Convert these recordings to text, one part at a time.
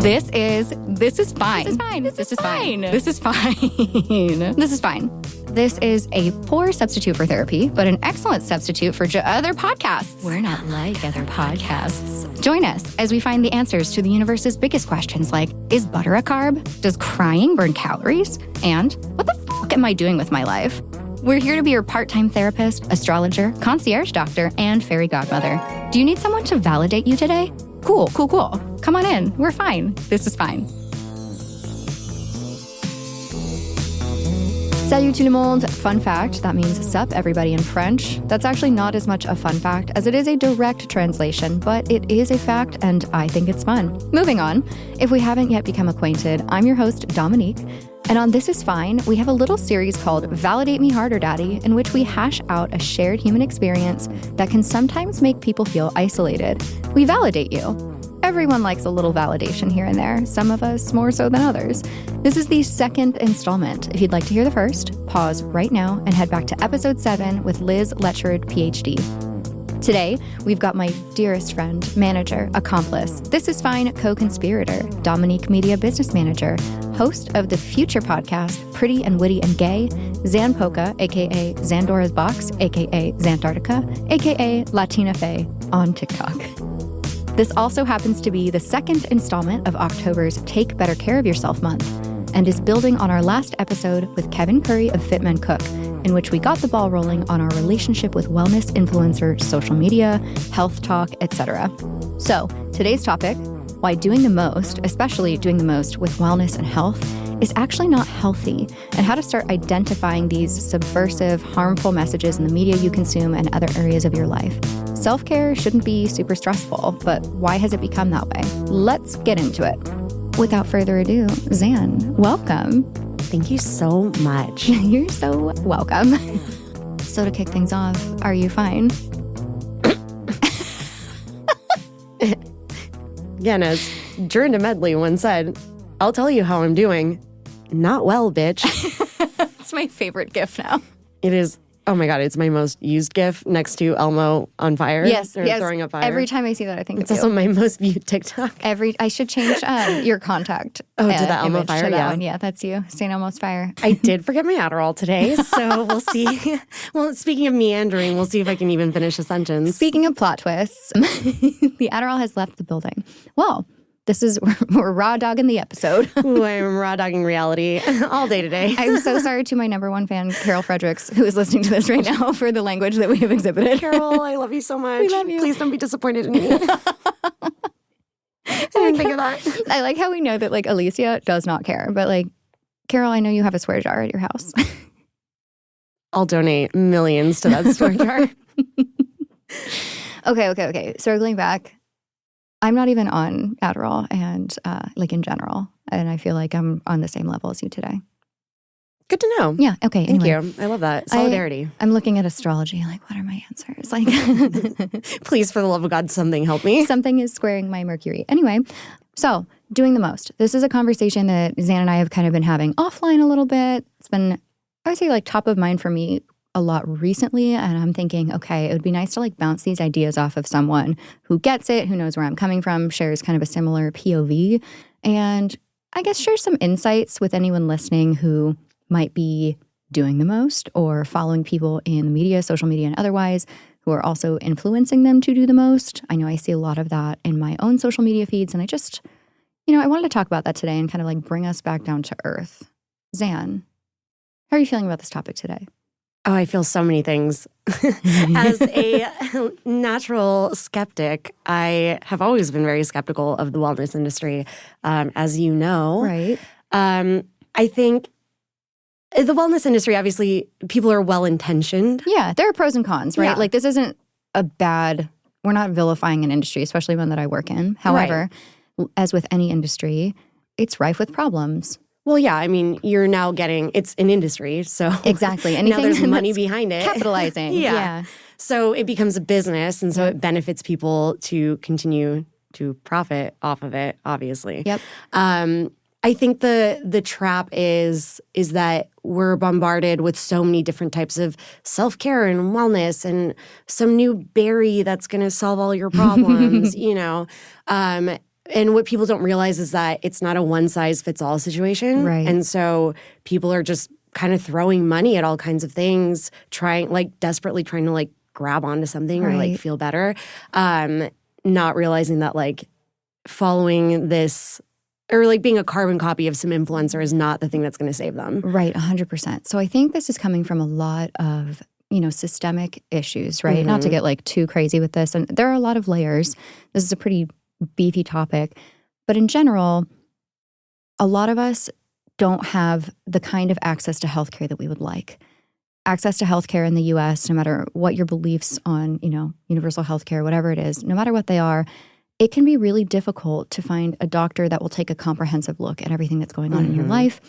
This is fine. This is fine. This is fine. This is a poor substitute for therapy, but an excellent substitute for other podcasts. We're not like other podcasts. Join us as we find the answers to the universe's biggest questions like, is butter a carb? Does crying burn calories? And what the fuck am I doing with my life? We're here to be your part-time therapist, astrologer, concierge doctor, and fairy godmother. Do you need someone to validate you today? Cool. Come on in. We're fine. This is fine. Salut tout le monde. Fun fact, that means sup everybody in French. That's actually not as much a fun fact as it is a direct translation, but it is a fact and I think it's fun. Moving on, if we haven't yet become acquainted, I'm your host, Dominique. And on This Is Fine, we have a little series called Validate Me Harder, Daddy, in which we hash out a shared human experience that can sometimes make people feel isolated. We validate you. Everyone likes a little validation here and there, some of us more so than others. This is the second installment. If you'd like to hear the first, pause right now and head back to episode 7 with Liz Letchford, PhD. Today, we've got my dearest friend, manager, accomplice, This Is Fine co-conspirator, Dominique Media Business Manager, host of the future podcast, Pretty and Witty and Gay, Zan Poka, a.k.a. Zandora's Box, a.k.a. Zantarctica, a.k.a. Latina Faye, on TikTok. This also happens to be the second installment of October's Take Better Care of Yourself month, and is building on our last episode with Kevin Curry of Fit Men Cook, in which we got the ball rolling on our relationship with wellness influencer, social media, health talk, etc. So, today's topic, why doing the most, especially doing the most with wellness and health, is actually not healthy, and how to start identifying these subversive, harmful messages in the media you consume and other areas of your life. Self-care shouldn't be super stressful, but why has it become that way? Let's get into it. Without further ado, Zan, welcome. Thank you so much. You're so welcome. So to kick things off, are you fine? Again, as Jordan Medley once said, I'll tell you how I'm doing. Not well, bitch. It's my favorite GIF now. It is. Oh my God, it's my most used GIF next to Elmo on fire. Yes. Throwing up fire. Every time I see that, I think it's of you. also my most viewed TikTok. I should change your contact. To the Elmo fire, to that yeah. one. Yeah, that's you. St. Elmo's fire. I did forget my Adderall today, so we'll see. Well, speaking of meandering, we'll see if I can even finish a sentence. Speaking of plot twists, the Adderall has left the building. Well, we're raw dogging the episode. Ooh, I'm raw dogging reality all day today. I'm so sorry to my number one fan, Carol Fredericks, who is listening to this right now, for the language that we have exhibited. Carol, I love you so much. We love you. Please don't be disappointed in me. I didn't think of that. I like how we know that like Alicia does not care, but like Carol, I know you have a swear jar at your house. I'll donate millions to that swear jar. Okay. Circling back. I'm not even on Adderall and like in general. And I feel like I'm on the same level as you today. Good to know. Yeah. Okay. Thank anyway. you. I love that. Solidarity. I'm looking at astrology. Like, what are my answers? Like, please, for the love of God, something help me. Something is squaring my Mercury. Anyway, so doing the most. This is a conversation that Zan and I have kind of been having offline a little bit. It's been, I would say, like top of mind for me a lot recently, and I'm thinking, okay, it would be nice to like bounce these ideas off of someone who gets it, who knows where I'm coming from, shares kind of a similar POV, and I guess share some insights with anyone listening who might be doing the most or following people in the media, social media and otherwise, who are also influencing them to do the most. I know I see a lot of that in my own social media feeds, and I just, I wanted to talk about that today and kind of like bring us back down to earth. Zan, how are you feeling about this topic today? Oh, I feel so many things. As a natural skeptic, I have always been very skeptical of the wellness industry, as you know. Right. I think the wellness industry, obviously, people are well-intentioned. Yeah, there are pros and cons, right? Yeah. Like this isn't we're not vilifying an industry, especially one that I work in. However, as with any industry, it's rife with problems. Well, yeah, I mean, you're now it's an industry, so exactly. Anything now there's money behind it. Capitalizing. Yeah. So it becomes a business, and so it benefits people to continue to profit off of it, obviously. Yep. I think the trap is that we're bombarded with so many different types of self-care and wellness and some new berry that's going to solve all your problems, And what people don't realize is that it's not a one-size-fits-all situation. Right. And so people are just kind of throwing money at all kinds of things, desperately trying to grab onto something or feel better, not realizing that following this or being a carbon copy of some influencer is not the thing that's going to save them. Right, 100%. So I think this is coming from a lot of, systemic issues, right? Not to get too crazy with this. And there are a lot of layers. This is a pretty beefy topic. But in general, a lot of us don't have the kind of access to healthcare that we would like. Access to healthcare in the U.S., no matter what your beliefs on, universal healthcare, whatever it is, no matter what they are, it can be really difficult to find a doctor that will take a comprehensive look at everything that's going on in your life.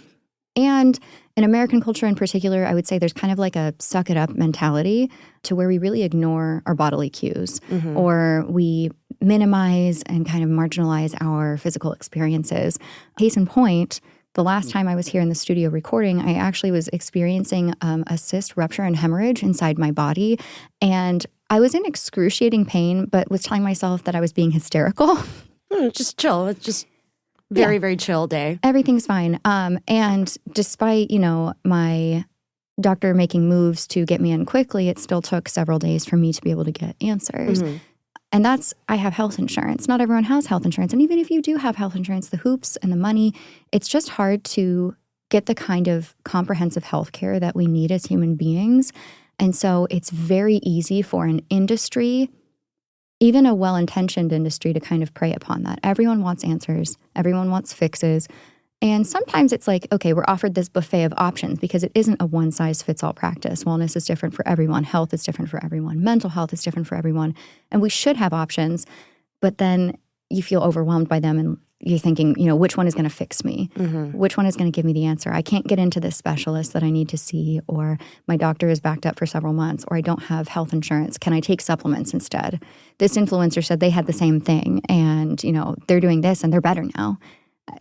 And in American culture in particular, I would say there's kind of a suck it up mentality to where we really ignore our bodily cues or we minimize and kind of marginalize our physical experiences. Case in point, the last time I was here in the studio recording, I actually was experiencing a cyst rupture and hemorrhage inside my body. And I was in excruciating pain, but was telling myself that I was being hysterical. Just chill. It's just very, very chill day. Everything's fine. And despite, my doctor making moves to get me in quickly, it still took several days for me to be able to get answers. And I have health insurance. Not everyone has health insurance. And even if you do have health insurance, the hoops and the money, it's just hard to get the kind of comprehensive health care that we need as human beings. And so it's very easy for an industry, even a well-intentioned industry, to kind of prey upon that. Everyone wants answers. Everyone wants fixes. And sometimes it's okay, we're offered this buffet of options because it isn't a one-size-fits-all practice. Wellness is different for everyone. Health is different for everyone. Mental health is different for everyone. And we should have options, but then you feel overwhelmed by them and you're thinking, which one is going to fix me? Which one is going to give me the answer? I can't get into this specialist that I need to see, or my doctor is backed up for several months, or I don't have health insurance. Can I take supplements instead? This influencer said they had the same thing and, they're doing this and they're better now.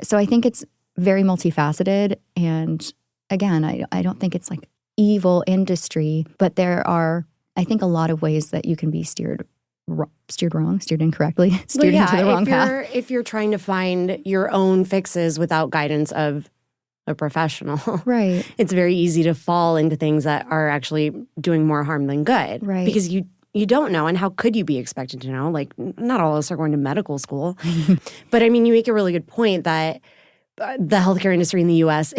So I think it's very multifaceted. And again, I don't think it's evil industry, but there are, I think, a lot of ways that you can be steered incorrectly, steered into the wrong path. If you're trying to find your own fixes without guidance of a professional, right, it's very easy to fall into things that are actually doing more harm than good, right? Because you don't know, and how could you be expected to know? Not all of us are going to medical school, but I mean, you make a really good point that the healthcare industry in the U.S.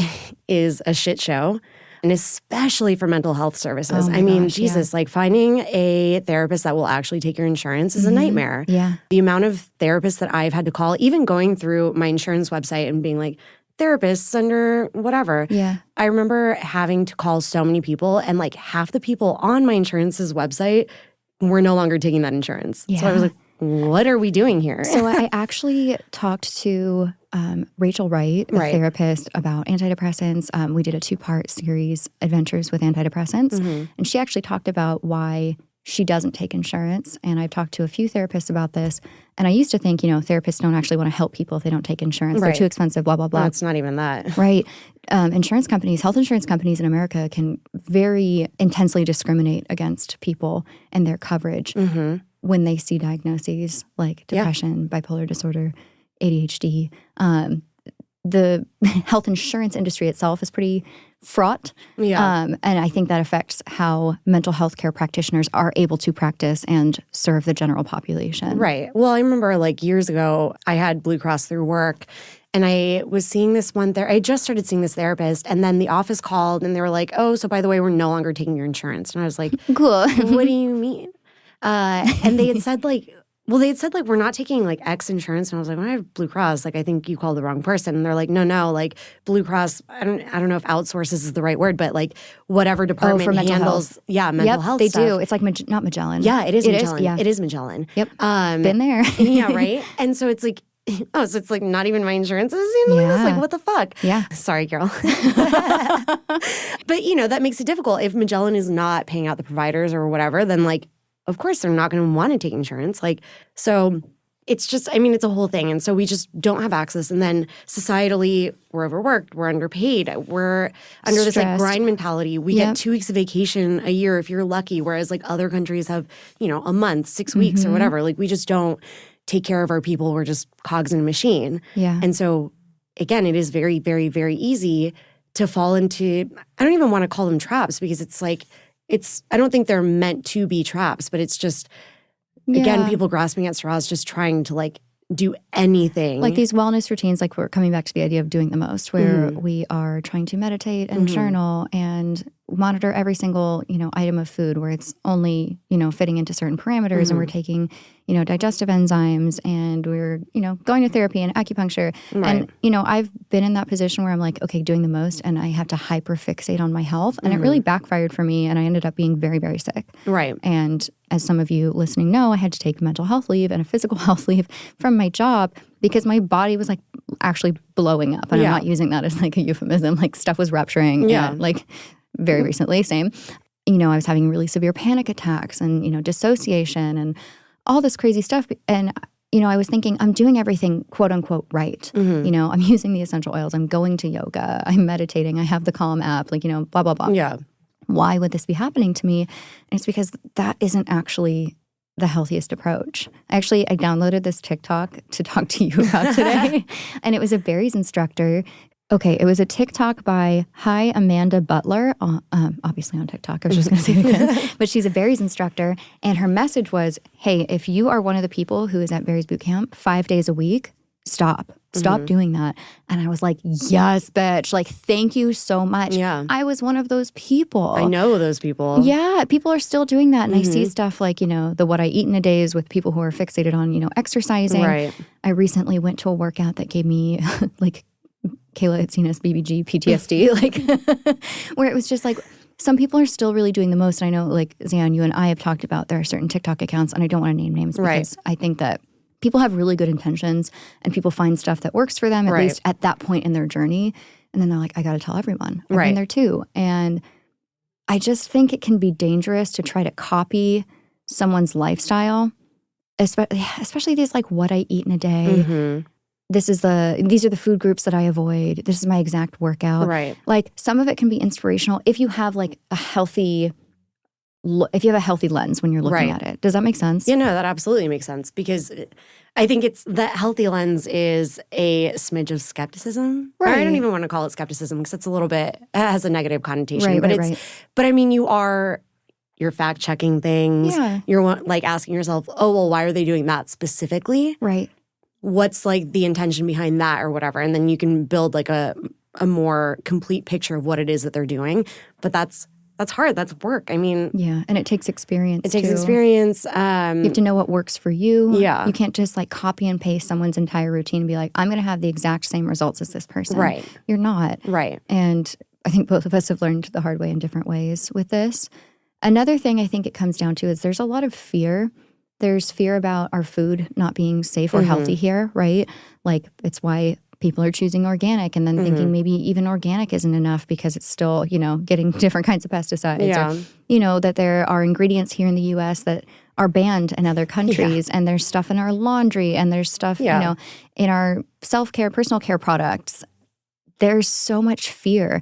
is a shit show. And especially for mental health services. Oh my gosh, Jesus, finding a therapist that will actually take your insurance is a nightmare. Yeah. The amount of therapists that I've had to call, even going through my insurance website and being therapists under whatever. Yeah. I remember having to call so many people, and half the people on my insurance's website were no longer taking that insurance. Yeah. So I was what are we doing here? So I actually talked to Rachel Wright, a therapist, about antidepressants. We did a 2-part series, Adventures with Antidepressants. And she actually talked about why she doesn't take insurance. And I've talked to a few therapists about this. And I used to think, therapists don't actually want to help people if they don't take insurance. They're too expensive, blah, blah, blah. No, it's not even that. Right. Insurance companies, health insurance companies in America can very intensely discriminate against people and their coverage when they see diagnoses like depression, bipolar disorder, ADHD. The health insurance industry itself is pretty fraught. And I think that affects how mental health care practitioners are able to practice and serve the general population. Right. Well, I remember years ago, I had Blue Cross through work, and I was seeing this one I just started seeing this therapist, and then the office called and they were like, oh, so by the way, we're no longer taking your insurance. And I was like, cool. What do you mean? And they had said we're not taking X insurance. And I was like, well, I have Blue Cross. I think you called the wrong person. And they're like, no, Blue Cross, I don't know if outsources is the right word, but whatever department for mental handles, health. Mental health they stuff. do. It's not Magellan. Yeah, it is Magellan. Yeah. It is Magellan. Yep. Been there. Yeah, right? And so it's oh, so it's not even my insurance is handling this? What the fuck? Yeah. Sorry, girl. But, that makes it difficult. If Magellan is not paying out the providers or whatever, then of course they're not going to want to take insurance. So it's just, it's a whole thing. And so we just don't have access. And then societally, we're overworked, we're underpaid, we're under Stressed. this grind mentality. We get 2 weeks of vacation a year if you're lucky, whereas other countries have, a month, 6 weeks or whatever. We just don't take care of our people. We're just cogs in a machine. Yeah. And so, again, it is very, very, very easy to fall into, I don't even want to call them traps because it's like, I don't think they're meant to be traps, but it's just, again, people grasping at straws, just trying to like do anything. Like these wellness routines, like we're coming back to the idea of doing the most, where we are trying to meditate and journal and monitor every single, item of food where it's only, fitting into certain parameters and we're taking, digestive enzymes and we're, going to therapy and acupuncture. Right. And, I've been in that position where I'm like, okay, doing the most and I have to hyper fixate on my health. And it really backfired for me and I ended up being very, very sick. Right. And as some of you listening know, I had to take mental health leave and a physical health leave from my job because my body was like actually blowing up. And I'm not using that as like a euphemism. Like stuff was rupturing. Yeah. And like very recently, same. I was having really severe panic attacks and, dissociation and all this crazy stuff. And, I was thinking I'm doing everything quote unquote right. I'm using the essential oils. I'm going to yoga. I'm meditating. I have the Calm app, like, blah, blah, blah. Yeah. Why would this be happening to me? And it's because that isn't actually the healthiest approach. I downloaded this TikTok to talk to you about today. And it was a berries instructor. Okay, it was a TikTok by Hi Amanda Butler, obviously on TikTok. I was just going to say it again. But she's a berries instructor. And her message was, hey, if you are one of the people who is at Berries Bootcamp 5 days a week, stop doing that. And I was like, yes, bitch. Like, thank you so much. Yeah. I was one of those people. I know those people. Yeah, people are still doing that. And I see stuff like, the what I eat in a day is with people who are fixated on, exercising. Right. I recently went to a workout that gave me like, Kayla had seen us BBG PTSD, like where it was just like, some people are still really doing the most. And I know like Zion, you and I have talked about there are certain TikTok accounts, and I don't want to name names because I think that people have really good intentions and people find stuff that works for them, at least at that point in their journey. And then they're like, I got to tell everyone. I've been there too. And I just think it can be dangerous to try to copy someone's lifestyle, especially these like what I eat in a day. These are the food groups that I avoid. This is my exact workout. Right. Like some of it can be inspirational if you have like a healthy lens when you're looking at it. Does that make sense? Yeah, no, that absolutely makes sense because I think it's that healthy lens is a smidge of skepticism. Right. Or I don't even want to call it skepticism because it's it has a negative connotation. But I mean, you're fact checking things. Yeah. You're like asking yourself, oh, well, why are they doing that specifically? Right. What's like the intention behind that or whatever. And then you can build like a more complete picture of what it is that they're doing. But that's hard. That's work. I mean. Yeah. And it takes experience. It takes experience. You have to know what works for you. Yeah. You can't just like copy and paste someone's entire routine and be like, I'm going to have the exact same results as this person. Right. You're not. Right. And I think both of us have learned the hard way in different ways with this. Another thing I think it comes down to is there's a lot of fear. There's fear about our food not being safe or healthy here, right? Like it's why people are choosing organic and then thinking maybe even organic isn't enough because it's still, getting different kinds of pesticides. Yeah. Or, that there are ingredients here in the U.S. that are banned in other countries and there's stuff in our laundry and there's stuff, in our self-care, personal care products. There's so much fear.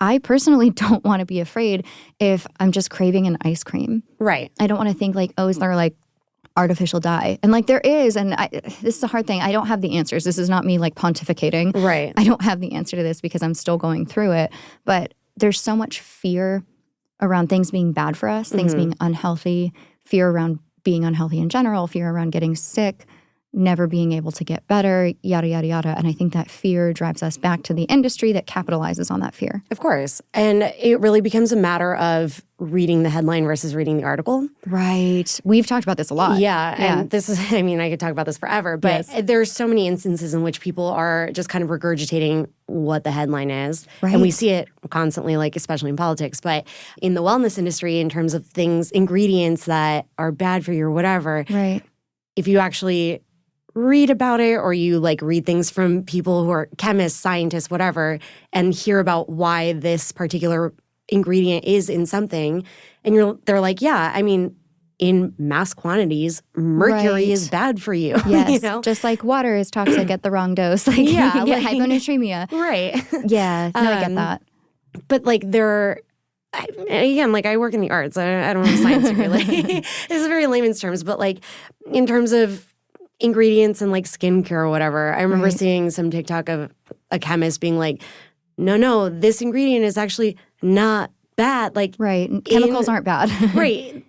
I personally don't want to be afraid if I'm just craving an ice cream. Right. I don't want to think like, oh, is there like artificial dye? And like there is, and this is a hard thing. I don't have the answers. This is not me like pontificating. Right. I don't have the answer to this because I'm still going through it. But there's so much fear around things being bad for us, things being unhealthy, fear around being unhealthy in general, fear around getting sick, never being able to get better, yada, yada, yada. And I think that fear drives us back to the industry that capitalizes on that fear. Of course. And it really becomes a matter of reading the headline versus reading the article. Right. We've talked about this a lot. Yeah. And this is, I mean, I could talk about this forever, but there's so many instances in which people are just kind of regurgitating what the headline is. Right. And we see it constantly, like especially in politics, but in the wellness industry, in terms of things, ingredients that are bad for you or whatever. Right. If you actually read about it or you like read things from people who are chemists, scientists, whatever, and hear about why this particular ingredient is in something, and they're like, yeah, I mean, in mass quantities, mercury is bad for you. Yes, just like water is toxic at the wrong dose. Like you can get hyponatremia. Right. Yeah, no, I get that. But like again, like I work in the arts. I don't have a science degree. Like, this is very layman's terms, but like in terms of ingredients in like skincare or whatever. I remember seeing some TikTok of a chemist being like, no, this ingredient is actually not bad. Like, chemicals aren't bad.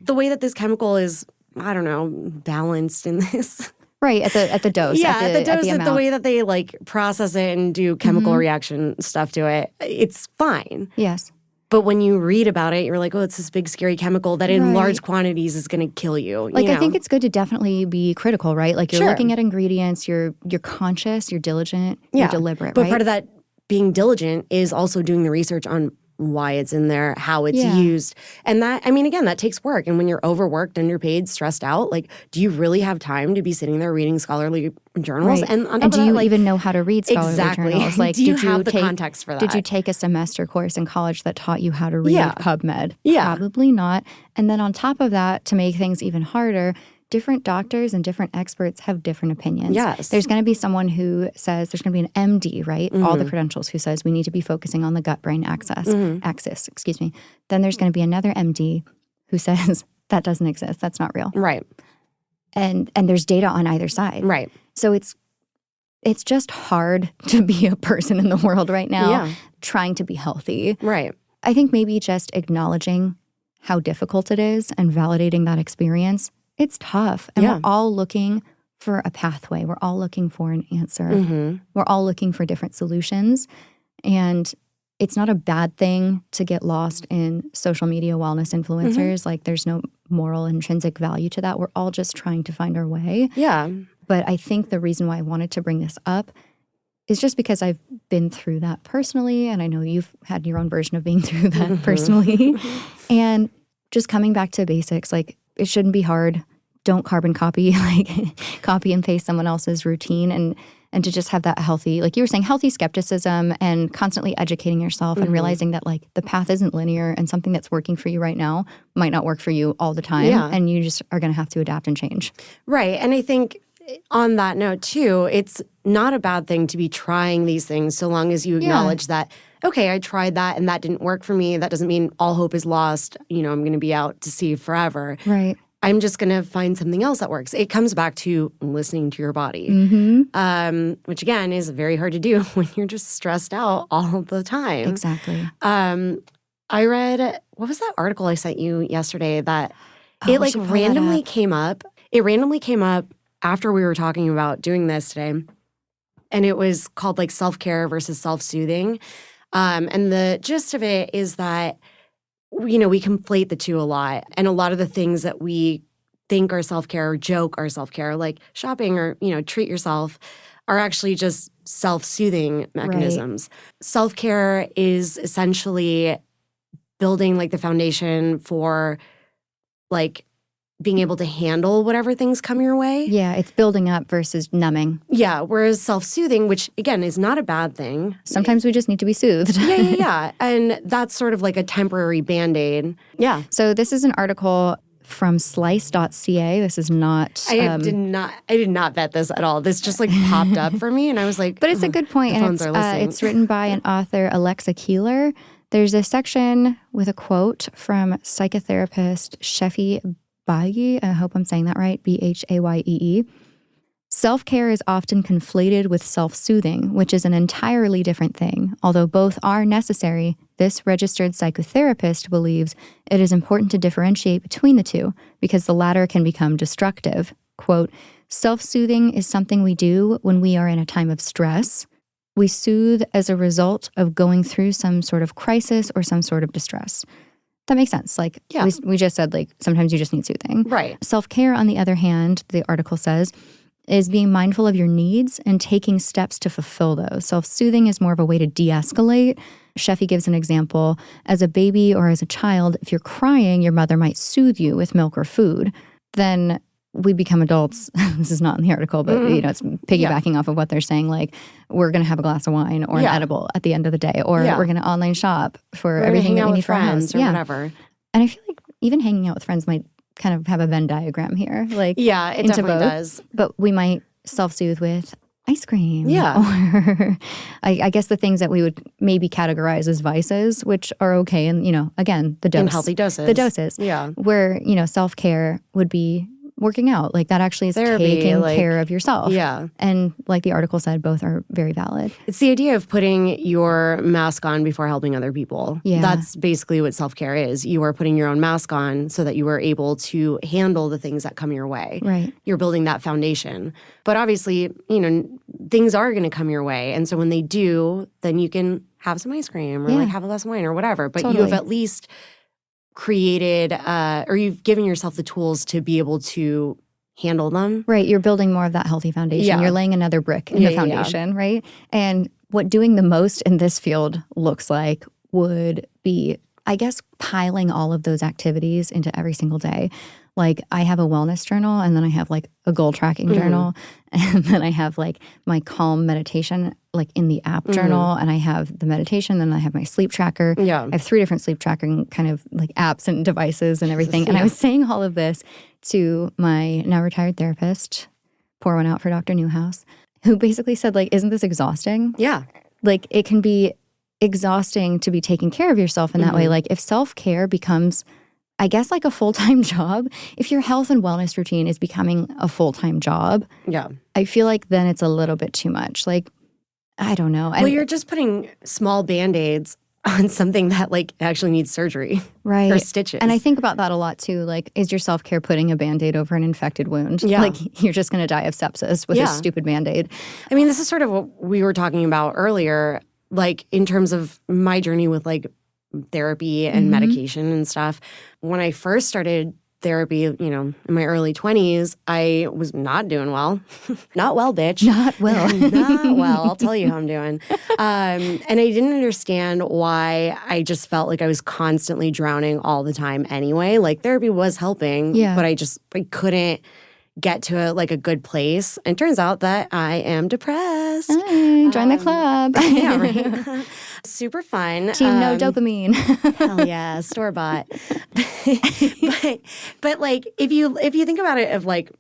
The way that this chemical is, I don't know, balanced in this. Right, at the dose. Yeah, at the dose, at the way that they like process it and do chemical reaction stuff to it, it's fine. Yes. But when you read about it, you're like, oh, it's this big scary chemical that in large quantities is going to kill you. Like, I think it's good to definitely be critical, right? Like, you're looking at ingredients, you're conscious, you're diligent, you're deliberate, but part of that being diligent is also doing the research on why it's in there, how it's used. And that, I mean, again, that takes work. And when you're overworked, underpaid, stressed out, like, do you really have time to be sitting there reading scholarly journals? Right. And on top and do of that, you even know how to read scholarly journals? Like, do you have the context for that? Did you take a semester course in college that taught you how to read PubMed? Yeah. Probably not. And then on top of that, to make things even harder, different doctors and different experts have different opinions. Yes. There's going to be someone who says, there's going to be an MD, right? All the credentials, who says we need to be focusing on the gut-brain axis. Then there's going to be another MD who says that doesn't exist. That's not real. Right. And there's data on either side. Right. So it's just hard to be a person in the world right now trying to be healthy. Right. I think maybe just acknowledging how difficult it is and validating that experience. It's tough. And we're all looking for a pathway. We're all looking for an answer. We're all looking for different solutions. And it's not a bad thing to get lost in social media wellness influencers. Like, there's no moral intrinsic value to that. We're all just trying to find our way. Yeah. But I think the reason why I wanted to bring this up is just because I've been through that personally. And I know you've had your own version of being through that personally. And just coming back to basics, like, it shouldn't be hard. Don't carbon copy, like copy and paste someone else's routine, and to just have that healthy, like you were saying, healthy skepticism and constantly educating yourself and realizing that, like, the path isn't linear and something that's working for you right now might not work for you all the time. And you just are going to have to adapt and change. Right. And I think on that note too, it's not a bad thing to be trying these things so long as you acknowledge that, okay, I tried that and that didn't work for me. That doesn't mean all hope is lost. You know, I'm going to be out to sea forever. Right. I'm just going to find something else that works. It comes back to listening to your body, which again is very hard to do when you're just stressed out all the time. Exactly. I read, what was that article I sent you yesterday that it like randomly came up. It randomly came up after we were talking about doing this today. And it was called like self-care versus self-soothing. And the gist of it is that, you know, we conflate the two a lot. And a lot of the things that we think are self-care or joke are self-care, like shopping or, you know, treat yourself, are actually just self-soothing mechanisms. Right. Self-care is essentially building like the foundation for like being able to handle whatever things come your way. Yeah, it's building up versus numbing. Yeah, whereas self-soothing, which again is not a bad thing. Sometimes we just need to be soothed. Yeah. And that's sort of like a temporary Band-Aid. Yeah. So this is an article from slice.ca. This is not... I did not vet this at all. This just like popped up for me and I was like... But it's a good point. And it's written by an author, Alexa Keeler. There's a section with a quote from psychotherapist Shefi Bhaye, I hope I'm saying that right, Bhaye. Self-care is often conflated with self-soothing, which is an entirely different thing. Although both are necessary, this registered psychotherapist believes it is important to differentiate between the two because the latter can become destructive. Quote, self-soothing is something we do when we are in a time of stress. We soothe as a result of going through some sort of crisis or some sort of distress. That makes sense. Like, we just said, like, sometimes you just need soothing. Right. Self-care, on the other hand, the article says, is being mindful of your needs and taking steps to fulfill those. Self-soothing is more of a way to de-escalate. Shefi gives an example. As a baby or as a child, if you're crying, your mother might soothe you with milk or food. Then we become adults. This is not in the article, but you know, it's piggybacking off of what they're saying. Like, we're going to have a glass of wine or an edible at the end of the day, or we're going to online shop for everything that we need for our house, or whatever. And I feel like even hanging out with friends might kind of have a Venn diagram here. Like, yeah, it definitely does. But we might self-soothe with ice cream. Yeah. Or I guess the things that we would maybe categorize as vices, which are okay. And, you know, again, the dose. In healthy doses. The doses. Yeah. Where, you know, self-care would be working out. Like that actually is taking care of yourself. Yeah. And like the article said, both are very valid. It's the idea of putting your mask on before helping other people. Yeah. That's basically what self-care is. You are putting your own mask on so that you are able to handle the things that come your way. Right. You're building that foundation. But obviously, things are going to come your way. And so when they do, then you can have some ice cream or like have a glass of wine or whatever. But you have at least created or you've given yourself the tools to be able to handle them. Right. You're building more of that healthy foundation. Yeah. You're laying another brick in the foundation, right? And what doing the most in this field looks like would be, I guess, piling all of those activities into every single day. Like I have a wellness journal and then I have like a goal tracking journal and then I have like my calm meditation like in the app journal and I have the meditation and then I have my sleep tracker. Yeah. I have 3 different sleep tracking kind of like apps and devices and everything. And I was saying all of this to my now retired therapist, pour one out for Dr. Newhouse, who basically said like, isn't this exhausting? Yeah. Like it can be exhausting to be taking care of yourself in that way. Like if self-care becomes, I guess, like a full-time job, if your health and wellness routine is becoming a full-time job, I feel like then it's a little bit too much. Like, I don't know. Well, you're just putting small Band-Aids on something that like actually needs surgery. Right. Or stitches. And I think about that a lot too. Like, is your self-care putting a Band-Aid over an infected wound? Yeah. Like, you're just going to die of sepsis with a stupid Band-Aid. I mean, this is sort of what we were talking about earlier, like in terms of my journey with like therapy and medication and stuff. When I first started therapy, in my early 20s, I was not doing well. Not well, bitch. Not well. Not well. I'll tell you how I'm doing. And I didn't understand why I just felt like I was constantly drowning all the time anyway. Like therapy was helping, but I couldn't get to a good place. And it turns out that I am depressed. Hey, join the club. Yeah, right. Super fun. Team no dopamine. Hell yeah, store-bought. but like if you think about it of like,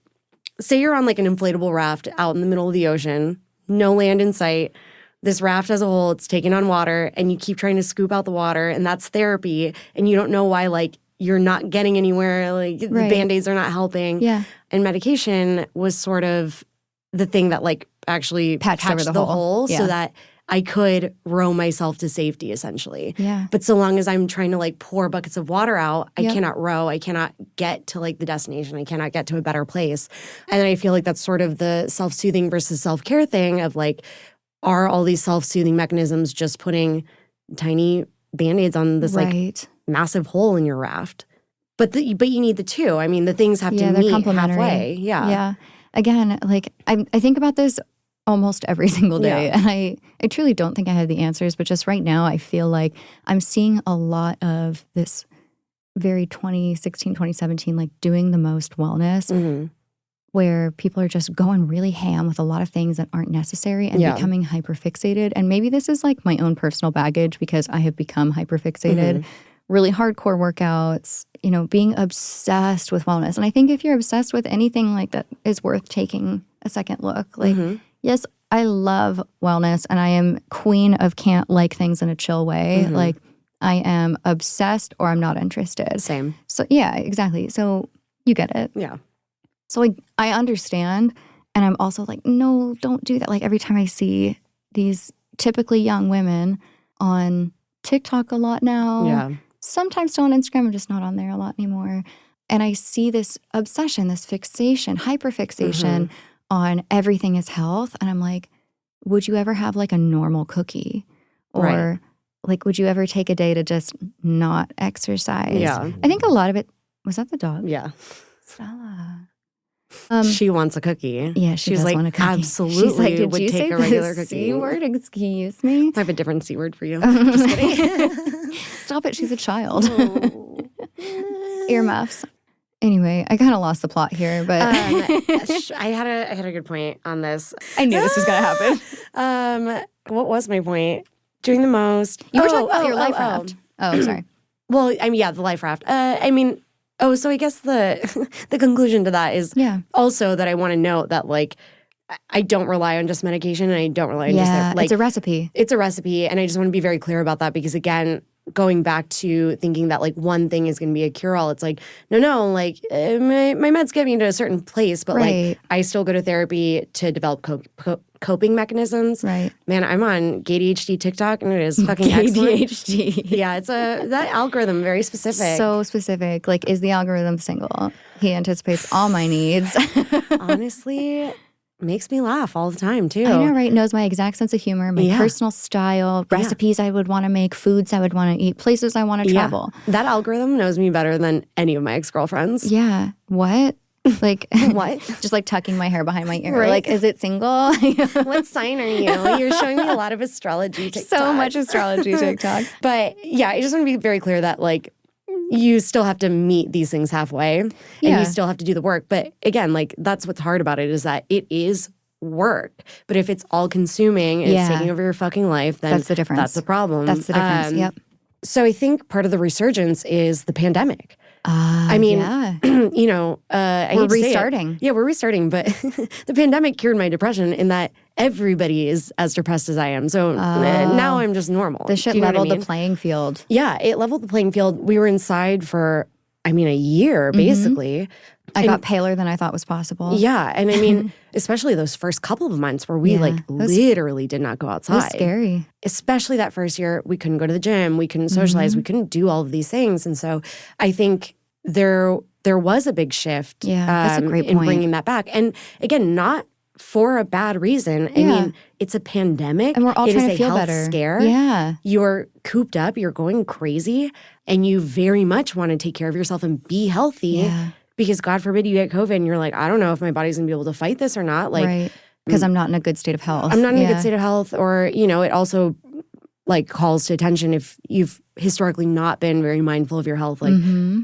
say you're on like an inflatable raft out in the middle of the ocean, no land in sight. This raft as a whole, it's taking on water and you keep trying to scoop out the water and that's therapy and you don't know why like you're not getting anywhere, like the Band-Aids are not helping. Yeah. And medication was sort of the thing that like actually patched over the hole. so that I could row myself to safety essentially. Yeah. But so long as I'm trying to like pour buckets of water out, I cannot row. I cannot get to like the destination. I cannot get to a better place. And I feel like that's sort of the self-soothing versus self-care thing of like, are all these self-soothing mechanisms just putting tiny Band-Aids on this like massive hole in your raft? But you need the two. I mean, the things have to meet halfway. Yeah. Yeah. Again, like I think about this almost every single day. And I truly don't think I have the answers, but just right now I feel like I'm seeing a lot of this very 2016, 2017, like doing the most wellness where people are just going really ham with a lot of things that aren't necessary and becoming hyperfixated. And maybe this is like my own personal baggage because I have become hyperfixated. Really hardcore workouts, being obsessed with wellness. And I think if you're obsessed with anything like that is worth taking a second look. Like, yes, I love wellness and I am queen of can't like things in a chill way. Like I am obsessed or I'm not interested. Same. So yeah, exactly. So you get it. Yeah. So like I understand and I'm also like, no, don't do that. Like every time I see these typically young women on TikTok a lot now. Yeah. Sometimes still on Instagram, I'm just not on there a lot anymore. And I see this obsession, this fixation, hyperfixation on everything is health. And I'm like, would you ever have like a normal cookie? Or like, would you ever take a day to just not exercise? Yeah. I think a lot of it, was that the dog? Yeah. Stella. She wants a cookie. Yeah, she's like, want a cookie. absolutely She's like, did would you take say a regular the cookie. C word? Excuse me. I have a different C word for you. Just kidding. Stop it. She's a child. Earmuffs. Anyway, I kind of lost the plot here, but I had a good point on this. I knew this was going to happen. What was my point? Doing the most. You were talking about your life raft. Oh, sorry. Well, I mean, the life raft. So I guess the conclusion to that is also that I want to note that like I don't rely on just medication and I don't rely on just it's a recipe. It's a recipe, and I just want to be very clear about that because again, going back to thinking that like one thing is going to be a cure-all. It's like, no, like my meds get me to a certain place, but like I still go to therapy to develop coping mechanisms. Right. Man, I'm on ADHD TikTok and it is fucking excellent. ADHD. Yeah, it's that algorithm, very specific. So specific. Like, is the algorithm single? He anticipates all my needs. Honestly, makes me laugh all the time, too. I know, right? Knows my exact sense of humor, my personal style, recipes I would want to make, foods I would want to eat, places I want to travel. That algorithm knows me better than any of my ex-girlfriends. Yeah. What? Like, what? Just like tucking my hair behind my ear. Right. Like, is it single? What sign are you? You're showing me a lot of astrology TikTok. So much astrology TikTok. But yeah, I just want to be very clear that like, you still have to meet these things halfway and you still have to do the work. But again, like that's what's hard about it is that it is work. But if it's all consuming and it's taking over your fucking life, then that's the difference. That's the problem. That's the difference. Yep. So I think part of the resurgence is the pandemic. I mean, you know, we're restarting. Yeah, we're restarting. But the pandemic cured my depression in that everybody is as depressed as I am. So now I'm just normal. The shit leveled the playing field. Yeah, it leveled the playing field. We were inside for, I mean, a year, basically. I got paler than I thought was possible. Yeah, and I mean, especially those first couple of months where we like literally did not go outside. It was scary. Especially that first year, we couldn't go to the gym, we couldn't socialize, we couldn't do all of these things. And so I think there was a big shift that's a great in point. bringing that back. And again, not for a bad reason. I mean, it's a pandemic. And we're all trying to feel better. It is a health scare. Yeah. You're cooped up, you're going crazy, and you very much want to take care of yourself and be healthy. Yeah. Because God forbid you get COVID and you're like, I don't know if my body's going to be able to fight this or not. Like, because I'm not in a good state of health. I'm not in a good state of health. Or, you know, it also like calls to attention if you've historically not been very mindful of your health. Like,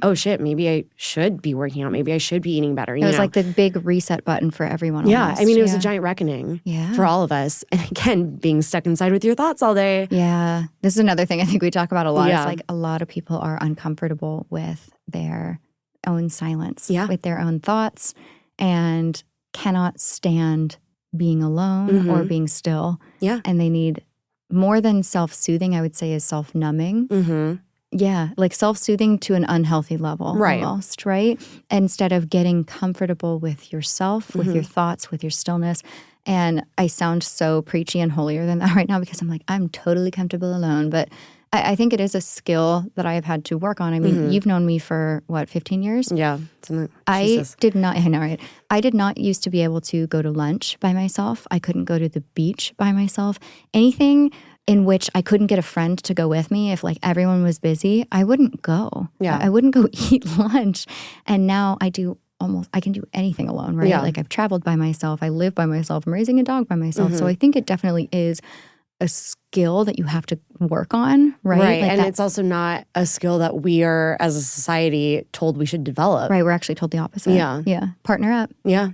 oh shit, maybe I should be working out. Maybe I should be eating better. It was like the big reset button for everyone. Yeah. Almost. I mean, it was a giant reckoning for all of us. And again, being stuck inside with your thoughts all day. Yeah. This is another thing I think we talk about a lot. It's like a lot of people are uncomfortable with their own silence, with their own thoughts, and cannot stand being alone or being still. Yeah. And they need more than self-soothing, I would say, is self-numbing. Yeah, like self-soothing to an unhealthy level almost, right? Instead of getting comfortable with yourself, with your thoughts, with your stillness. And I sound so preachy and holier than that right now because I'm like, I'm totally comfortable alone. But I think it is a skill that I have had to work on. I mean, you've known me for, what, 15 years? Yeah. I did not, I know, right? I did not used to be able to go to lunch by myself. I couldn't go to the beach by myself. Anything in which I couldn't get a friend to go with me if like everyone was busy, I wouldn't go. Yeah. I wouldn't go eat lunch. And now I can do anything alone, right? Like I've traveled by myself. I live by myself. I'm raising a dog by myself. So I think it definitely is a skill that you have to work on, right? Right, like and it's also not a skill that we are, as a society, told we should develop. Right, we're actually told the opposite. Yeah. Partner up. Yeah.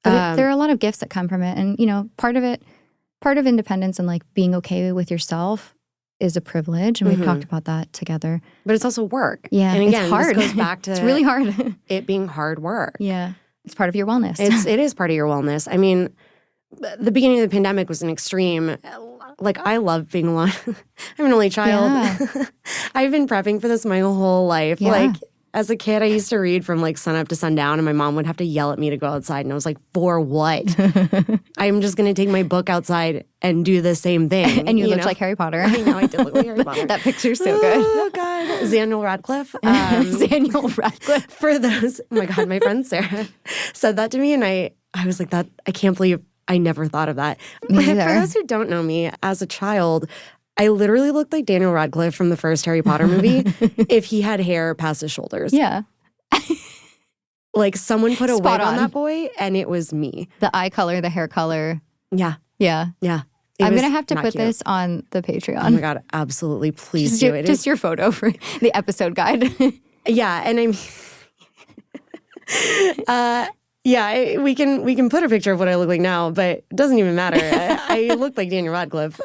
But there are a lot of gifts that come from it. And, you know, part of independence and like being okay with yourself is a privilege. And we've talked about that together. But it's also work. Yeah, and again, it's hard. This goes back to it's really hard. It being hard work. Yeah. It's part of your wellness. It is part of your wellness. I mean, the beginning of the pandemic was an extreme. Like, I love being alone. I'm an only child. Yeah. I've been prepping for this my whole life. Yeah. Like, as a kid, I used to read from like sun up to sundown, and my mom would have to yell at me to go outside. And I was like, for what? I'm just going to take my book outside and do the same thing. And you looked like Harry Potter. I know, I did look like Harry Potter. That picture's so good. Oh, God. Daniel Radcliffe. Daniel Radcliffe. For those, oh my God, my friend Sarah said that to me, and I was like, I can't believe I never thought of that. Me either. For those who don't know me, as a child, I literally looked like Daniel Radcliffe from the first Harry Potter movie if he had hair past his shoulders. Yeah. Like someone put a Spot wig on on that boy, and it was me. The eye color, the hair color. Yeah. Yeah. Yeah. I'm going to have to put this on the Patreon. Oh my God, absolutely. Please do it. Just your photo for the episode guide. Yeah. And yeah, we can put a picture of what I look like now, but it doesn't even matter. I look like Daniel Radcliffe.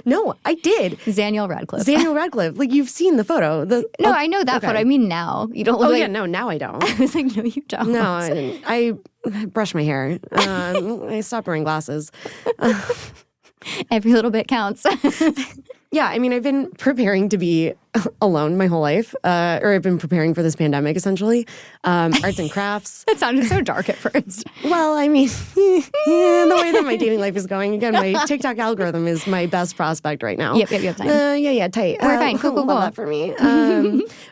No, I did. Daniel Radcliffe. Daniel Radcliffe. Like, you've seen the photo. No, I know that photo. I mean now. You don't look like... yeah, no, now I don't. I was like, no, you don't. No, I brush my hair. I stopped wearing glasses. Every little bit counts. Yeah, I mean, I've been preparing to be alone my whole life, or I've been preparing for this pandemic, essentially. Arts and crafts. That sounded so dark at first. Well, I mean, the way that my dating life is going, again, my TikTok algorithm is my best prospect right now. Yep, time. Yeah, tight. We're fine, cool. Love that for me.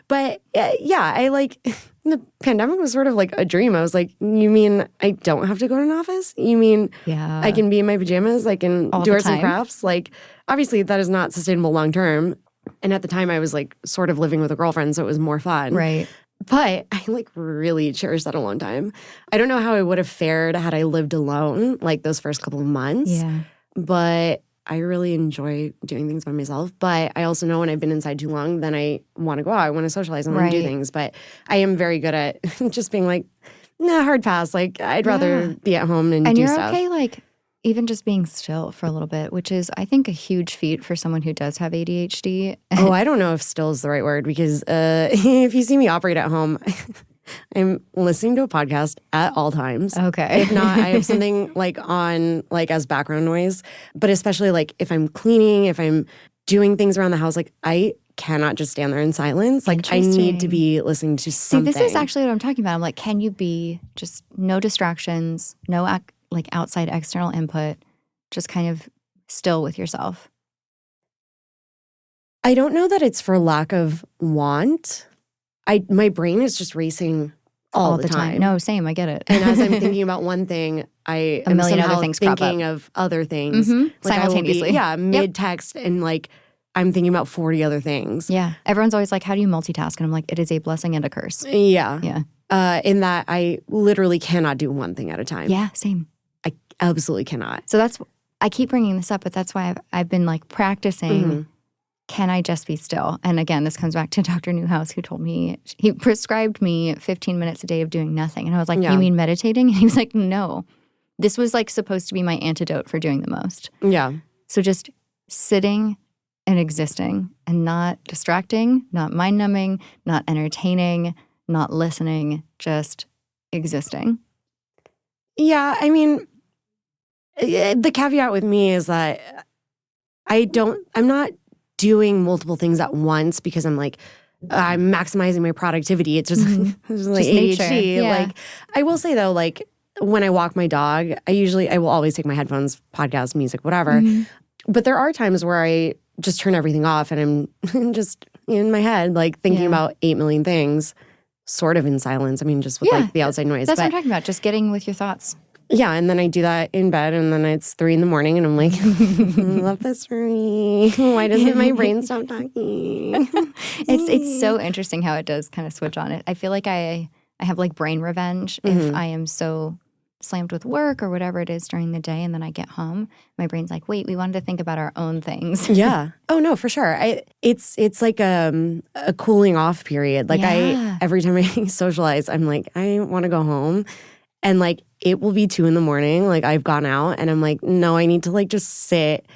But yeah, I like, the pandemic was sort of like a dream. I was like, you mean I don't have to go to an office? You mean I can be in my pajamas? I can do arts and crafts? Like, obviously, that is not sustainable long term. And at the time, I was like sort of living with a girlfriend, so it was more fun. Right. But I like really cherished that alone time. I don't know how I would have fared had I lived alone, like those first couple of months. Yeah. But I really enjoy doing things by myself. But I also know when I've been inside too long, then I want to go out. I want to socialize. I want to do things. But I am very good at just being like, nah, hard pass. Like, I'd rather be at home and do stuff. And you're okay, like, even just being still for a little bit, which is, I think, a huge feat for someone who does have ADHD. Oh, I don't know if still is the right word, because if you see me operate at home, I'm listening to a podcast at all times. Okay. If not, I have something like on, like, as background noise. But especially like if I'm cleaning, if I'm doing things around the house, like I cannot just stand there in silence. Like I need to be listening to something. See, this is actually what I'm talking about. I'm like, can you be just no distractions, no like outside external input, just kind of still with yourself? I don't know that it's for lack of want. My brain is just racing all the time. No, same. I get it. And as I'm thinking about one thing, I am somehow thinking of other things. Like simultaneously. Mid-text and like I'm thinking about 40 other things. Yeah. Everyone's always like, how do you multitask? And I'm like, it is a blessing and a curse. Yeah. Yeah. In that I literally cannot do one thing at a time. Yeah, same. I absolutely cannot. So I keep bringing this up, but that's why I've been like practicing, can I just be still? And again, this comes back to Dr. Newhouse, who told me, he prescribed me 15 minutes a day of doing nothing. And I was like, you mean meditating? And he was like, no. This was like supposed to be my antidote for doing the most. Yeah. So just sitting and existing and not distracting, not mind-numbing, not entertaining, not listening, just existing. Yeah, I mean, the caveat with me is that I'm not doing multiple things at once because I'm like, I'm maximizing my productivity. It's just, it's like just ADHD. Yeah. Like, I will say though, like when I walk my dog, I will always take my headphones, podcast, music, whatever. But there are times where I just turn everything off and I'm just in my head, like thinking about 8 million things, sort of in silence. I mean, just with like the outside noise. That's what I'm talking about. Just getting with your thoughts. Yeah, and then I do that in bed, and then it's 3 a.m, and I'm like, love this for me. Why doesn't my brain stop talking? It's so interesting how it does kind of switch on it. I feel like I have like brain revenge if I am so slammed with work or whatever it is during the day, and then I get home, my brain's like, wait, we wanted to think about our own things. Yeah. Oh no, for sure. It's like a cooling off period. Like every time I socialize, I'm like, I want to go home. And like, it will be 2 a.m. Like I've gone out and I'm like, no, I need to like just sit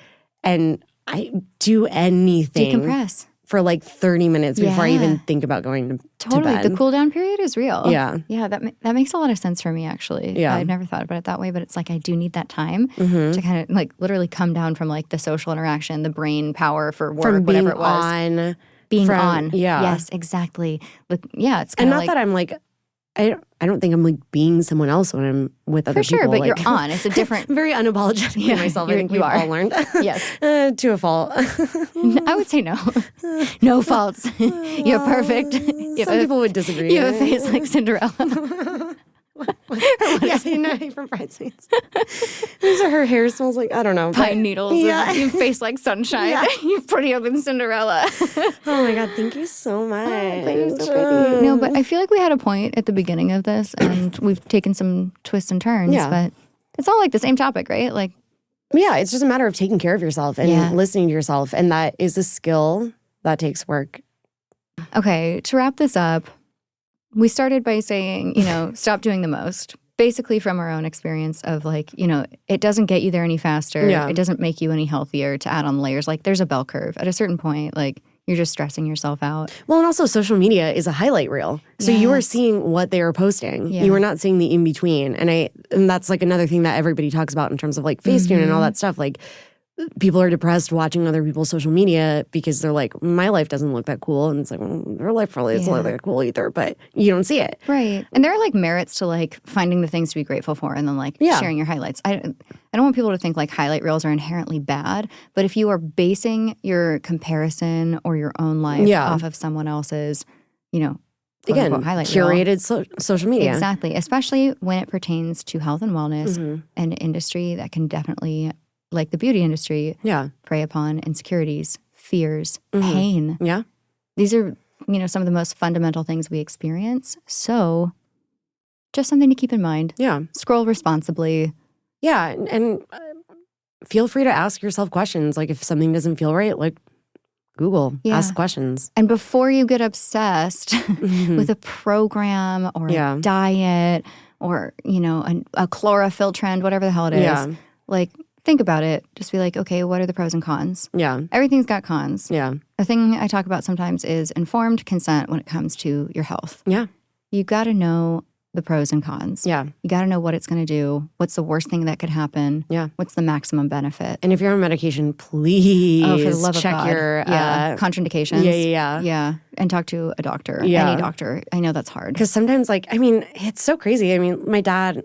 and I do anything. Decompress. For like 30 minutes before I even think about going to bed. The cool down period is real. Yeah. Yeah, that makes a lot of sense for me, actually. Yeah. I've never thought about it that way, but it's like I do need that time to kind of like literally come down from like the social interaction, the brain power for work, from whatever it was. Being on. Yeah. Yes, exactly. But yeah, it's kind of like. And not that I'm like, I don't think I'm like being someone else when I'm with other people. For sure, but like, you're on. It's a different... very unapologetic myself. I think we've all learned. Yes. To a fault. I would say no. No faults. You're perfect. Some people would disagree. You have a face like Cinderella. Yeah, you know, from Bridesmaids. Her hair smells like, I don't know. Pine needles. Yeah. You face like sunshine. Yeah. You're prettier than Cinderella. Oh my God, thank you so much. You're so pretty. No, but I feel like we had a point at the beginning of this and we've taken some twists and turns, but it's all like the same topic, right? Like, yeah, it's just a matter of taking care of yourself and listening to yourself. And that is a skill that takes work. Okay, to wrap this up, we started by saying, stop doing the most. Basically from our own experience of like, it doesn't get you there any faster. Yeah. It doesn't make you any healthier to add on layers. Like there's a bell curve. At a certain point, like you're just stressing yourself out. Well, and also social media is a highlight reel. So you are seeing what they are posting. Yeah. You are not seeing the in-between. And that's like another thing that everybody talks about in terms of like Facetune and all that stuff. Like people are depressed watching other people's social media because they're like, my life doesn't look that cool. And it's like, well, their life probably doesn't look that cool either, but you don't see it. Right. And there are like merits to like finding the things to be grateful for and then like sharing your highlights. I don't want people to think like highlight reels are inherently bad, but if you are basing your comparison or your own life off of someone else's, you know, again, highlight curated social media. Exactly. Especially when it pertains to health and wellness and an industry that can definitely, like the beauty industry, prey upon insecurities, fears, pain. Yeah. These are, you know, some of the most fundamental things we experience. So just something to keep in mind. Yeah. Scroll responsibly. Yeah. And feel free to ask yourself questions. Like if something doesn't feel right, like Google, ask questions. And before you get obsessed with a program or a diet or, you know, a chlorophyll trend, whatever the hell it is, like think about it. Just be like, okay, what are the pros and cons? Yeah. Everything's got cons. Yeah. The thing I talk about sometimes is informed consent when it comes to your health. Yeah. You got to know the pros and cons. Yeah. You got to know what it's going to do. What's the worst thing that could happen? Yeah. What's the maximum benefit? And if you're on medication, please for the love check of God. your contraindications. Yeah. And talk to a doctor. Yeah. Any doctor. I know that's hard. Because sometimes, like, I mean, it's so crazy. I mean, my dad's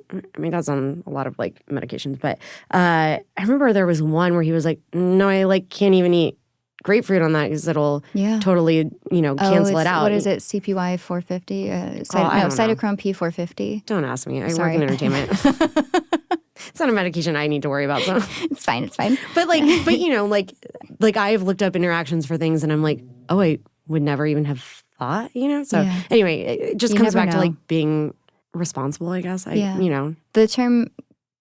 on a lot of like medications, but I remember there was one where he was like, no, I like can't even eat grapefruit on that because it'll totally, you know, cancel it out. What is it? CPY 450? Cytochrome P450? Don't ask me. I work in entertainment. It's not a medication I need to worry about. So It's fine. But you know, like I've looked up interactions for things and I'm like, oh, I would never even have thought, you know? So anyway, it just comes back to like being responsible, I guess. You know. The term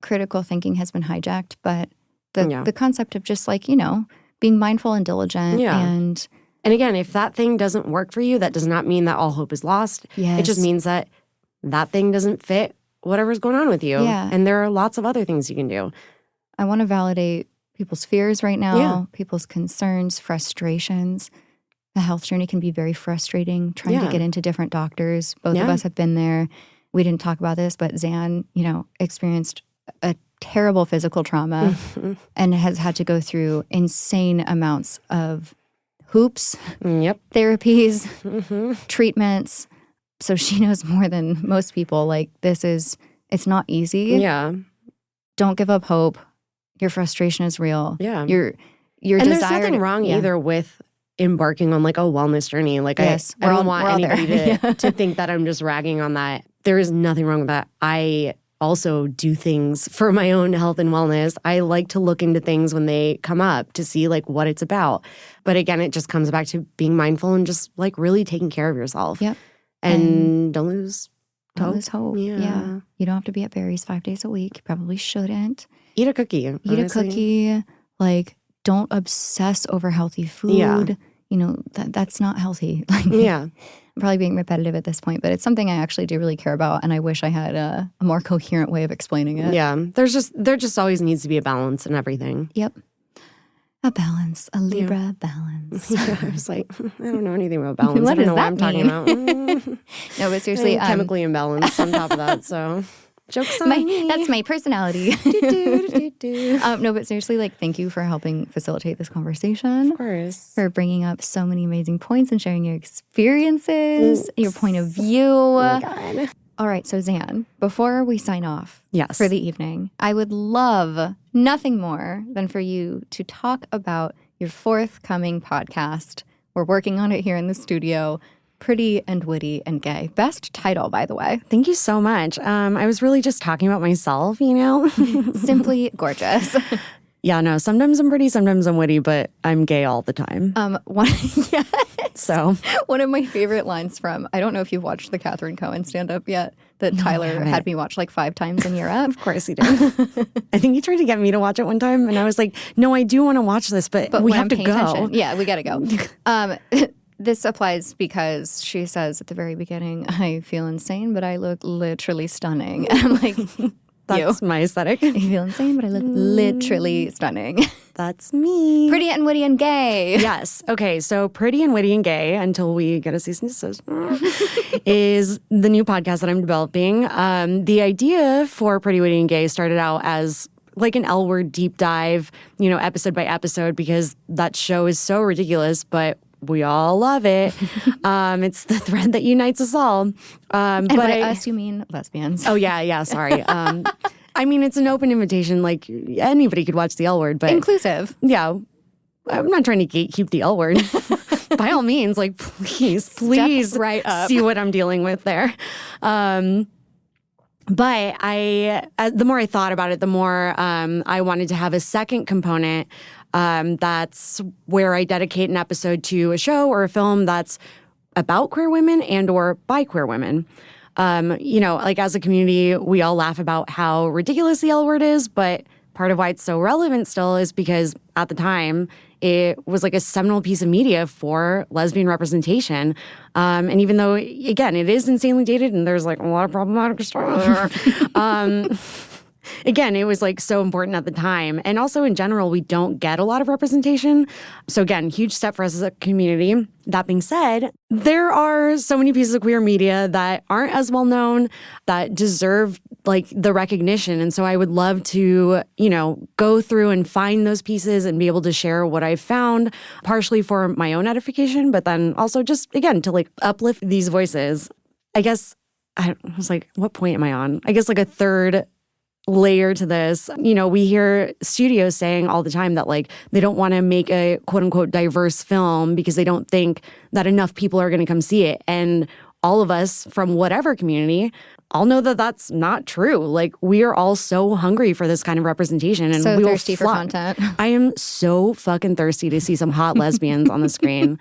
critical thinking has been hijacked, but the concept of just like, you know, being mindful and diligent. And again, if that thing doesn't work for you, that does not mean that all hope is lost. Yes. It just means that thing doesn't fit whatever's going on with you. Yeah. And there are lots of other things you can do. I want to validate people's fears right now, people's concerns, frustrations. The health journey can be very frustrating, trying to get into different doctors. Both of us have been there. We didn't talk about this, but Zan, you know, experienced a terrible physical trauma and has had to go through insane amounts of hoops, therapies, treatments. So she knows more than most people. Like it's not easy. Yeah. Don't give up hope. Your frustration is real. Yeah. Your and desire. There's nothing wrong either with embarking on like a wellness journey. Like I don't want anybody to think that I'm just ragging on that. There is nothing wrong with that. I also do things for my own health and wellness. I like to look into things when they come up to see like what it's about. But again, it just comes back to being mindful and just like really taking care of yourself. Yep. And don't lose hope. Yeah. You don't have to be at Barry's 5 days a week. You probably shouldn't. Eat a cookie. Eat a cookie. Like, don't obsess over healthy food. Yeah. You know, that's not healthy. I'm probably being repetitive at this point, but it's something I actually do really care about, and I wish I had a more coherent way of explaining it. Yeah. There just always needs to be a balance in everything. Yep. A balance. A Libra balance. Yeah, I was like, I don't know anything about balance. What I don't know does what that I'm talking mean? about. No, but seriously. Chemically imbalanced on top of that, so joke's on me. That's my personality. No, but seriously, like, thank you for helping facilitate this conversation. Of course. For bringing up so many amazing points and sharing your experiences, your point of view. Oh my God. All right, so Zan, before we sign off the for the evening, I would love nothing more than for you to talk about your forthcoming podcast. We're working on it here in the studio. Pretty and Witty and Gay. Best title, by the way. Thank you so much. I was really just talking about myself, you know? Simply gorgeous. Yeah, no, sometimes I'm pretty, sometimes I'm witty, but I'm gay all the time. So one of my favorite lines from, I don't know if you've watched the Catherine Cohen stand-up yet, that Tyler had me watch like 5 times in Europe. Of course he did. I think he tried to get me to watch it one time, and I was like, no, I do want to watch this, but we have to go. Attention. Yeah, we got to go. This applies because she says at the very beginning, I feel insane, but I look literally stunning. And I'm like, that's my aesthetic. I feel insane, but I look literally stunning. That's me. Pretty and Witty and Gay. Yes. Okay, so Pretty and Witty and Gay, until we get a cease and desist, is the new podcast that I'm developing. The idea for Pretty, Witty and Gay started out as like an L Word deep dive, episode by episode, because that show is so ridiculous, but we all love it. It's the thread that unites us all. And by us, you mean lesbians. Oh, yeah, sorry. I mean, it's an open invitation. Like, anybody could watch the L Word, but... Inclusive. Yeah. I'm not trying to gatekeep the L Word. By all means, like, please Step right up. See what I'm dealing with there. But the more I thought about it, the more I wanted to have a second component. That's where I dedicate an episode to a show or a film that's about queer women and or by queer women. Like as a community, we all laugh about how ridiculous the L Word is, but part of why it's so relevant still is because at the time, it was like a seminal piece of media for lesbian representation. And even though, again, it is insanely dated and there's like a lot of problematic stuff there, again, it was like so important at the time. And also in general, we don't get a lot of representation. So again, huge step for us as a community. That being said, there are so many pieces of queer media that aren't as well known that deserve like the recognition. And so I would love to, go through and find those pieces and be able to share what I've found, partially for my own edification, but then also just, again, to like uplift these voices. I guess, I was like, what point am I on? I guess like a third layer to this. We hear studios saying all the time that like they don't want to make a quote unquote diverse film because they don't think that enough people are going to come see it. And all of us from whatever community all know that that's not true. Like we are all so hungry for this kind of representation and so we thirsty will for content. I am so fucking thirsty to see some hot lesbians on the screen.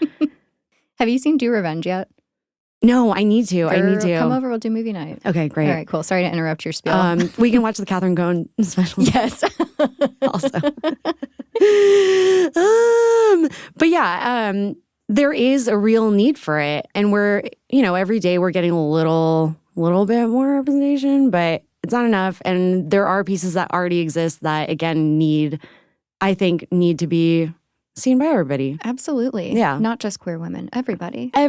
Have you seen Do Revenge yet? No, I need to. Come over, we'll do movie night. Okay, great. All right, cool. Sorry to interrupt your spiel. We can watch the Catherine Cohn special. Yes. Also. But yeah, there is a real need for it. And we're, every day we're getting a little bit more representation, but it's not enough. And there are pieces that already exist that, again, need to be seen by everybody. Absolutely. Yeah. Not just queer women. Everybody. So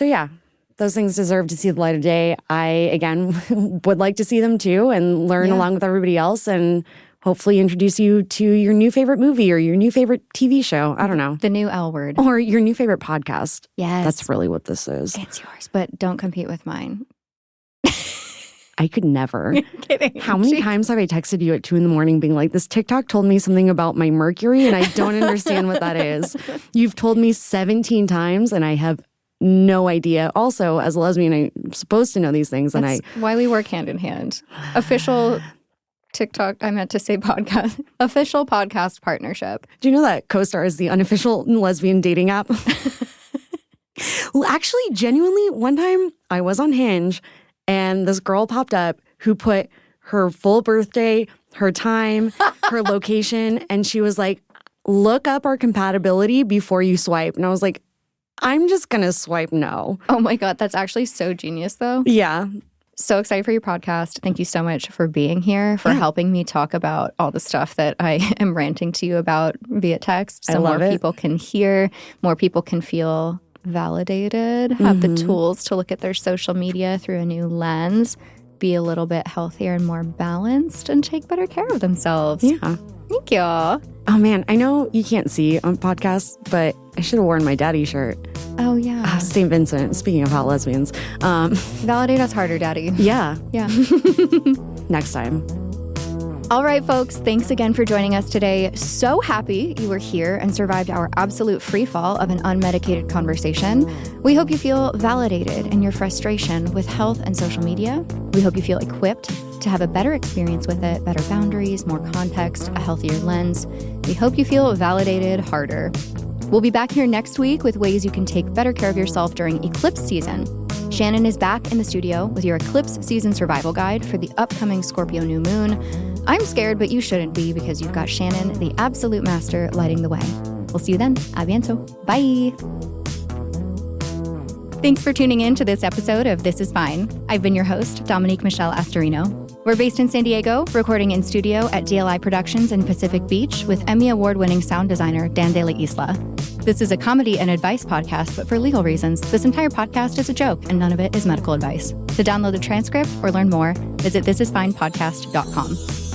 yeah, those things deserve to see the light of day. I, again, would like to see them too and learn along with everybody else and hopefully introduce you to your new favorite movie or your new favorite TV show. I don't know. The new L Word. Or your new favorite podcast. Yes. That's really what this is. It's yours, but don't compete with mine. I could never. You're kidding. How many times have I texted you at 2 a.m. being like, this TikTok told me something about my Mercury and I don't understand what that is. You've told me 17 times and I have no idea. Also, as a lesbian, I'm supposed to know these things. That's why we work hand in hand. Official TikTok, I meant to say podcast. Official podcast partnership. Do you know that CoStar is the unofficial lesbian dating app? Well, actually, genuinely, one time I was on Hinge and this girl popped up who put her full birthday, her time, her location, and she was like, look up our compatibility before you swipe. And I was like, I'm just going to swipe no. Oh my God, that's actually so genius though. Yeah. So excited for your podcast. Thank you so much for being here, for helping me talk about all the stuff that I am ranting to you about via text. So more people can hear, more people can feel validated, have the tools to look at their social media through a new lens, be a little bit healthier and more balanced, and take better care of themselves. Yeah. Thank you. Oh man, I know you can't see on podcasts, but I should have worn my daddy shirt. Oh yeah. St. Vincent, speaking of hot lesbians. Validate us harder, daddy. Yeah. Yeah. Next time. All right, folks, thanks again for joining us today. So happy you were here and survived our absolute free fall of an unmedicated conversation. We hope you feel validated in your frustration with health and social media. We hope you feel equipped to have a better experience with it, better boundaries, more context, a healthier lens. We hope you feel validated harder. We'll be back here next week with ways you can take better care of yourself during eclipse season. Shannon is back in the studio with your eclipse season survival guide for the upcoming Scorpio new moon. I'm scared, but you shouldn't be because you've got Shannon, the absolute master, lighting the way. We'll see you then. A biento. Bye. Thanks for tuning in to this episode of This Is Fine. I've been your host, Dominique Michelle Astorino. We're based in San Diego, recording in studio at DLI Productions in Pacific Beach with Emmy Award-winning sound designer Dan De La Isla. This is a comedy and advice podcast, but for legal reasons, this entire podcast is a joke and none of it is medical advice. To download the transcript or learn more, Visit thisisfinepodcast.com.